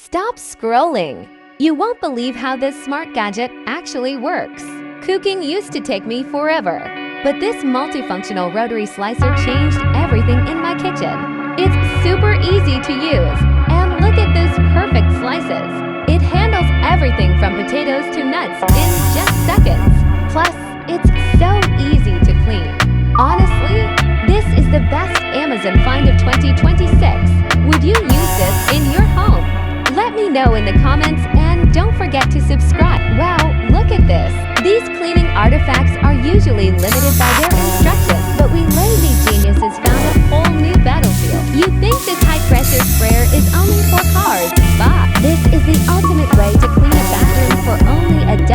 Stop scrolling. You won't believe how this smart gadget actually works. Cooking used to take me forever, but this multifunctional rotary slicer changed everything in my kitchen. It's super easy to use, and look at those perfect slices. It handles everything from potatoes to nuts in just seconds. Plus, it's so easy to clean. Honestly, this is the best Amazon find of 2026. Would you use this in your home? Let me know in the comments, and don't forget to subscribe. Wow, look at this. These cleaning artifacts are usually limited by their instructions, but we lazy geniuses found a whole new battlefield. You think this high-pressure sprayer is only for cars? Bah! This is the ultimate way to clean a bathroom for only $12.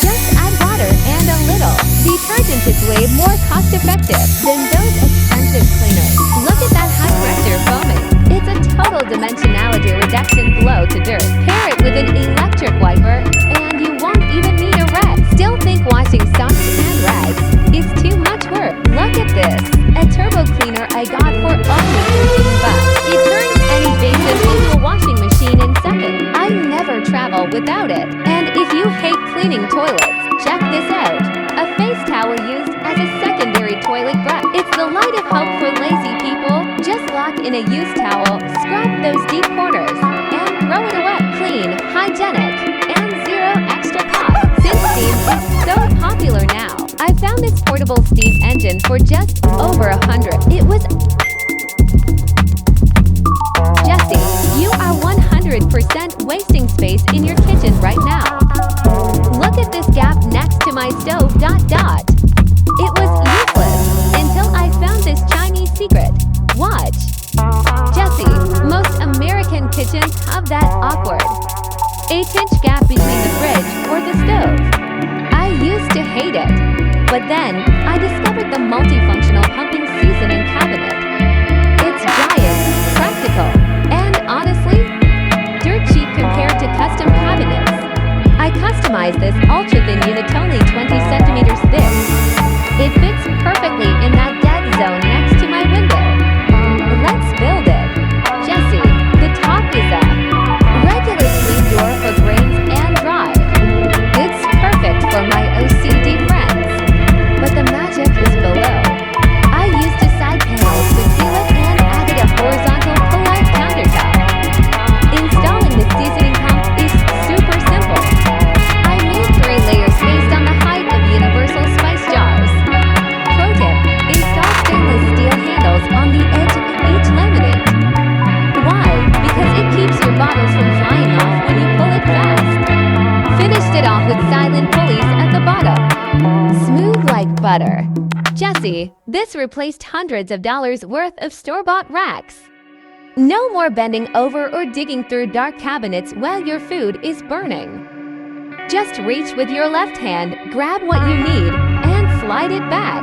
Just add water and a little. Detergent is way more cost-effective than those expensive cleaners. Look at that high-pressure foaming. It's a total dimensionality reduction blow to dirt. Pair it with an electric wiper, and you won't even need a rag. Still think washing socks and rags is too much work? Look at this. A turbo cleaner I got for only $15. It turns any basin into a washing machine in seconds. I never travel without it. And if you hate cleaning toilets, check this out. A face towel used as a secondary toilet brush. It's the light of hope for lazy people. Just lock in a used towel, scrub those deep corners, and throw it away. Clean, hygienic, and zero extra cost. Sink Steam is so popular now. I found this portable steam engine for just over $100. It was Jesse, you are 100% wasting space in your kitchen right now. Look at this gap next to my stove. It was useless until I found this Chinese secret. Watch. Jesse, most American kitchens have that awkward 8-inch gap between the fridge or the stove. I used to hate it, but then I discovered the multifunctional pumping seasoning cabinet. It's giant, practical, and honestly, dirt cheap compared to custom cabinets. I customized this ultra-thin unit only 20 centimeters thick. It fits perfectly in that dead zone next to my window. Let's build it. Jesse, the top is a regular sleeve door for grains and dry. It's perfect for my OCD friends. But the magic is below. I used a side panels to seal it and added a horizontal polite countertop. Installing the seasoning pump is super simple. I made 3 layers based on the height of universal spice jars. Pro tip, install stainless steel handles on the edge of each laminate. Why? Because it keeps your bottles from flying off when you pull it fast. Finished it off with silent pulleys at the bottom. Smooth like butter. Jesse, this replaced hundreds of dollars worth of store-bought racks. No more bending over or digging through dark cabinets while your food is burning. Just reach with your left hand, grab what you need, and slide it back.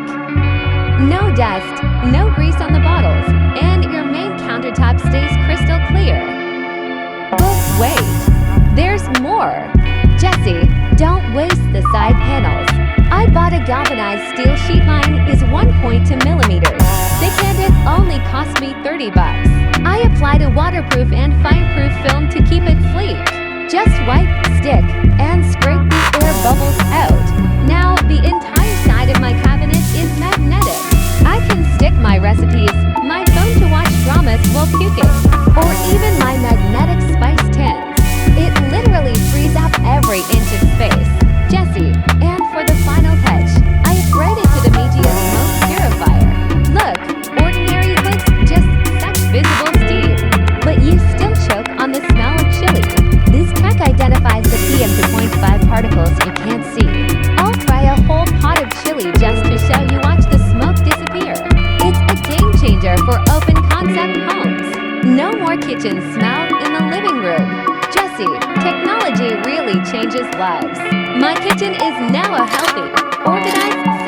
No dust, no grease on the bottles, and your main countertop stays crystal clear. But wait, there's more. Jesse, don't waste the side panels. I bought a galvanized steel sheet. Mine is 1.2 millimeters thick and it only cost me $30. I applied a waterproof and fireproof film to keep it sleek. Just wipe, stick, and scrape the air bubbles out. Now the entire side of my cabinet is magnetic. I can stick my recipes, my phone to watch dramas while puking, or even my magnetic spice tins. It literally frees up every inch of space. Jesse, and for the final touch, I upgraded to the Media Smoke Purifier. Look, ordinary hoods just suck visible steam, but you still choke on the smell of chili. This tech identifies the PM 2.5 particles you can't see. I'll fry a whole pot of chili just to show you. Watch the smoke disappear. It's a game changer for open concept homes. No more kitchen smell in the living room. Jesse, technology really changes lives. My kitchen is now a healthy, organized